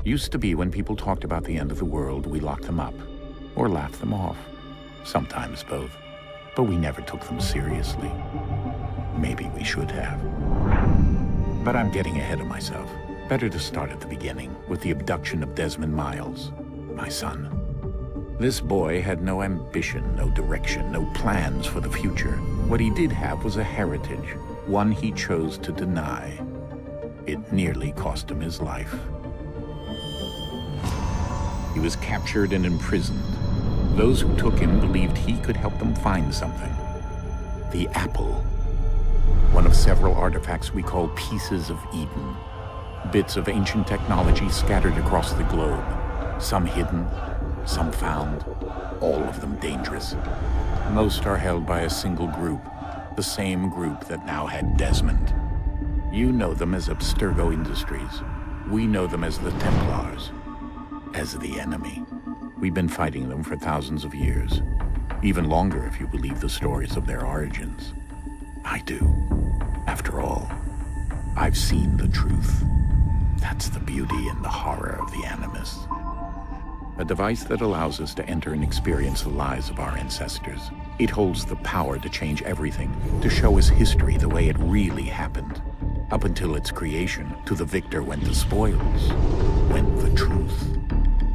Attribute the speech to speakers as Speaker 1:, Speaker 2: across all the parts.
Speaker 1: Used to be when people talked about the end of the world, we locked them up. Or laughed them off. Sometimes both. But we never took them seriously. Maybe we should have. But I'm getting ahead of myself. Better to start at the beginning, with the abduction of Desmond Miles, my son. This boy had no ambition, no direction, no plans for the future. What he did have was a heritage, one he chose to deny. It nearly cost him his life. He was captured and imprisoned. Those who took him believed he could help them find something. The apple. One of several artifacts we call pieces of Eden. Bits of ancient technology scattered across the globe. Some hidden, some found, all of them dangerous. Most are held by a single group, the same group that now had Desmond. You know them as Abstergo Industries. We know them as the Templars. As the enemy. We've been fighting them for thousands of years. Even longer if you believe the stories of their origins. I do. After all, I've seen the truth. That's the beauty and the horror of the Animus. A device that allows us to enter and experience the lives of our ancestors. It holds the power to change everything, to show us history the way it really happened. Up until its creation, to the victor went the spoils, went the truth.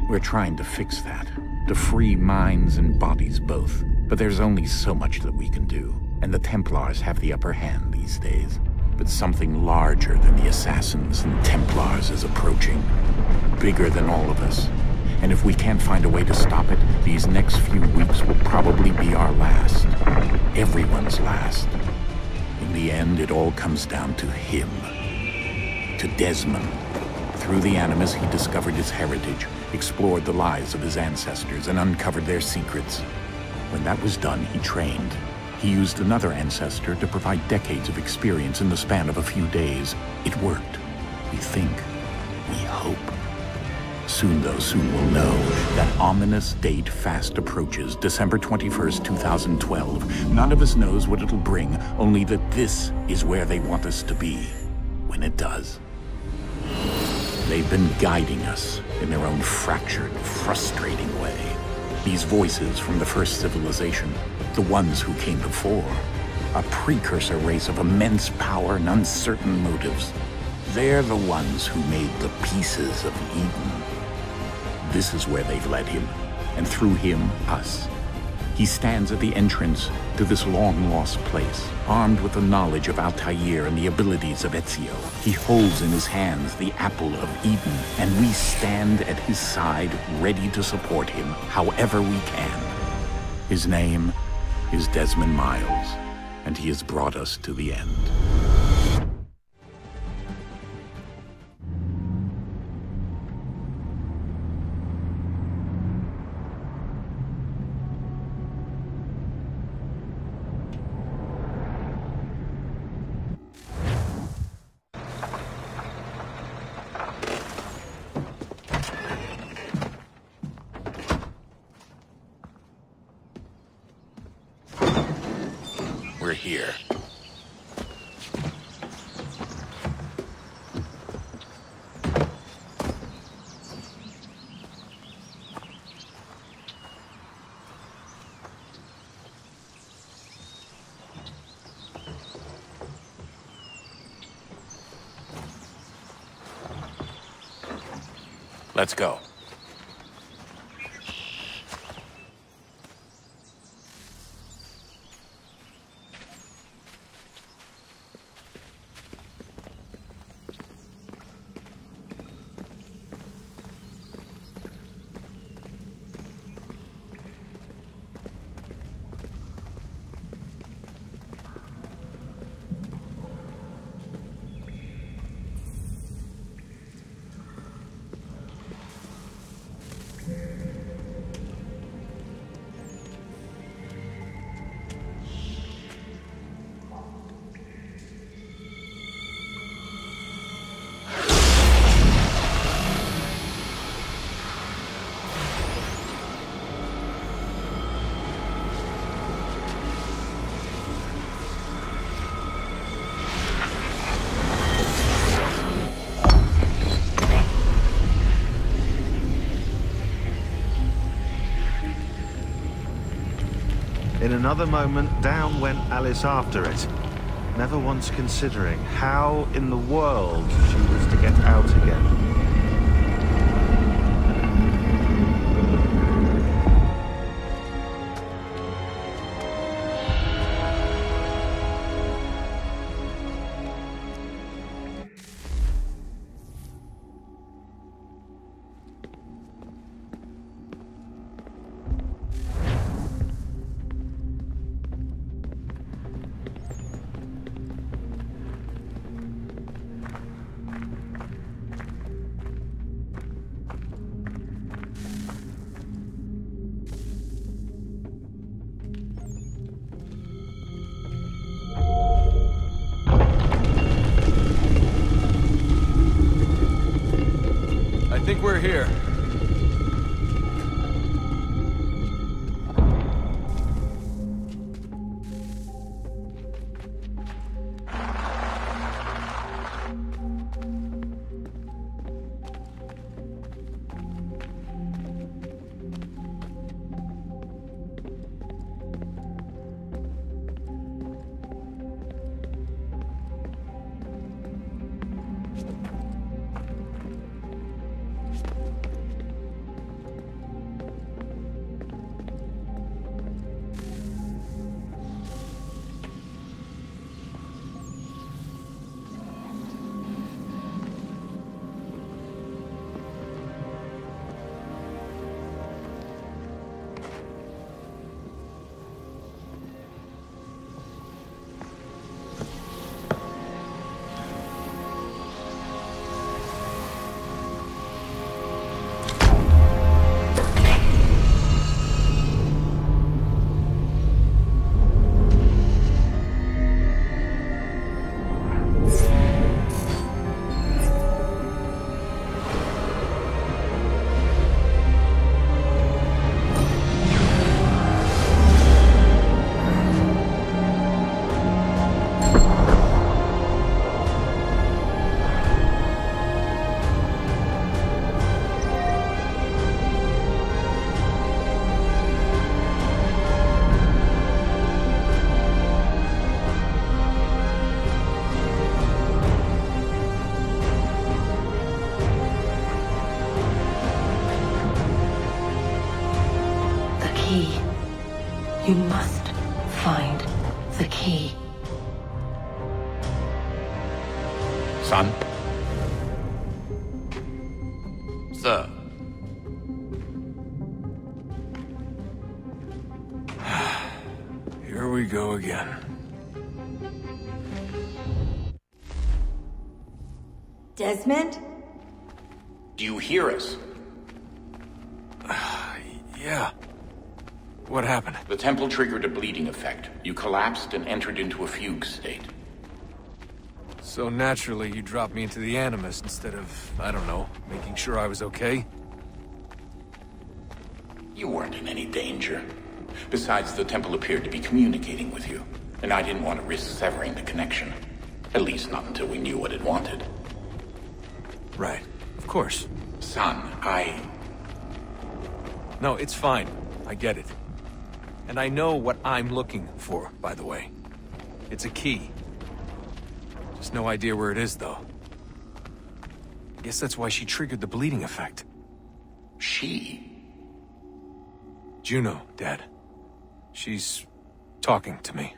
Speaker 1: We're trying to fix that, to free minds and bodies both. But there's only so much that we can do, and the Templars have the upper hand these days. But something larger than the assassins and Templars is approaching, bigger than all of us. And if we can't find a way to stop it, these next few weeks will probably be our last. Everyone's last. In the end, it all comes down to him. To Desmond. Through the Animus, he discovered his heritage, explored the lives of his ancestors, and uncovered their secrets. When that was done, he trained. He used another ancestor to provide decades of experience in the span of a few days. It worked. We think. We hope. Soon, though, soon we'll know. That ominous date fast approaches, December 21st, 2012. None of us knows what it'll bring, only that this is where they want us to be. When it does. They've been guiding us in their own fractured, frustrating way. These voices from the first civilization, the ones who came before, a precursor race of immense power and uncertain motives. They're the ones who made the pieces of Eden. This is where they've led him, and through him, us. He stands at the entrance to this long-lost place, armed with the knowledge of Altair and the abilities of Ezio. He holds in his hands the apple of Eden, and we stand at his side, ready to support him however we can. His name is Desmond Miles, and he has brought us to the end. We're here. Let's go.
Speaker 2: another moment, down went Alice after it, never once considering how in the world she was to get out again.
Speaker 3: I think we're here.
Speaker 4: You must find the key.
Speaker 1: Son?
Speaker 3: Sir. Here we go again.
Speaker 4: Desmond?
Speaker 1: Do you hear us?
Speaker 3: Yeah. What happened?
Speaker 1: The temple triggered a bleeding effect. You collapsed and entered into a fugue state.
Speaker 3: So naturally, you dropped me into the Animus instead of, I don't know, making sure I was okay?
Speaker 1: You weren't in any danger. Besides, the temple appeared to be communicating with you, and I didn't want to risk severing the connection. At least not until we knew what it wanted.
Speaker 3: Right. Of course.
Speaker 1: Son,
Speaker 3: No, it's fine. I get it. And I know what I'm looking for, by the way. It's a key. Just no idea where it is, though. I guess that's why she triggered the bleeding effect.
Speaker 1: She?
Speaker 3: Juno, Dad. She's talking to me.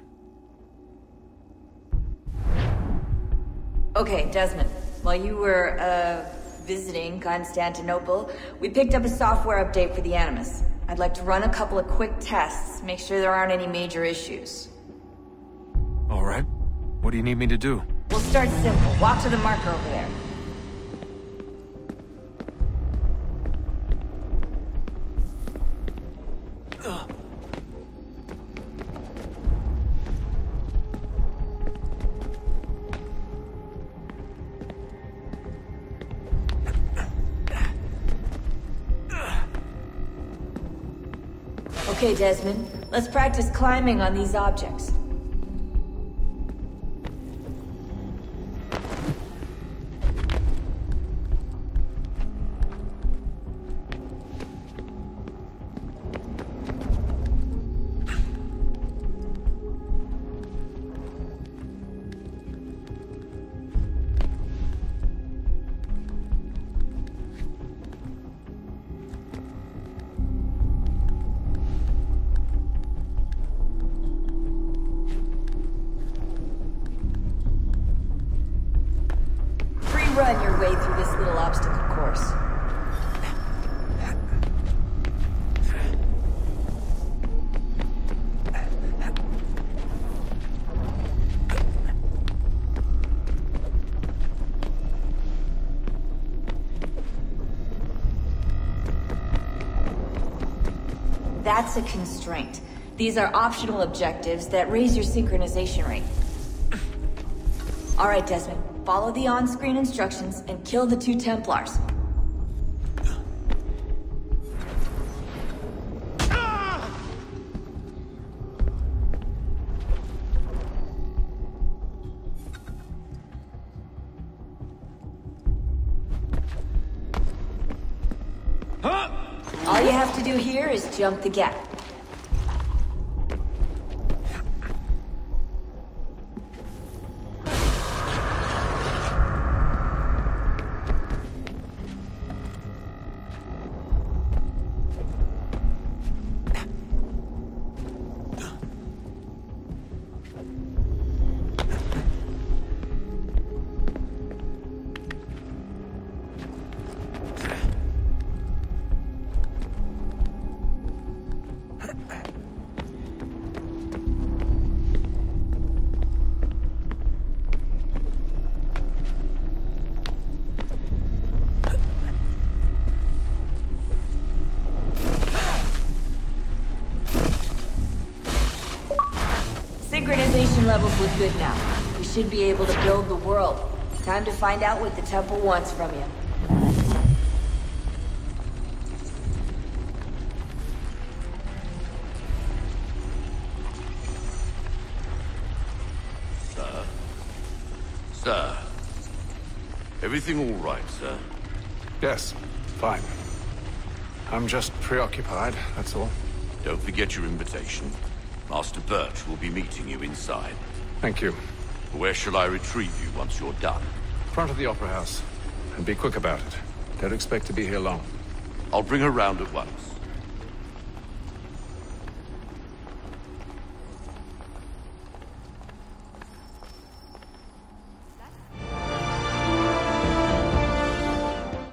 Speaker 4: Okay, Desmond. While you were, visiting Constantinople, we picked up a software update for the Animus. I'd like to run a couple of quick tests, make sure there aren't any major issues.
Speaker 3: All right. What do you need me to do?
Speaker 4: We'll start simple. Walk to the marker over there. Okay, Desmond. Let's practice climbing on these objects. run your way through this little obstacle course. That's a constraint. These are optional objectives that raise your synchronization rate. All right, Desmond. Follow the on-screen instructions and kill the 2 Templars. All you have to do here is jump the gap. Synchronization levels look good now. We should be able to build the world. Time to find out what the temple wants from you.
Speaker 5: Sir. Everything all right, sir?
Speaker 3: Yes, fine. I'm just preoccupied, that's all.
Speaker 5: Don't forget your invitation. Master Birch will be meeting you inside.
Speaker 3: Thank you.
Speaker 5: Where shall I retrieve you once you're done?
Speaker 3: Front of the Opera House. And be quick about it. Don't expect to be here long.
Speaker 5: I'll bring her round at once.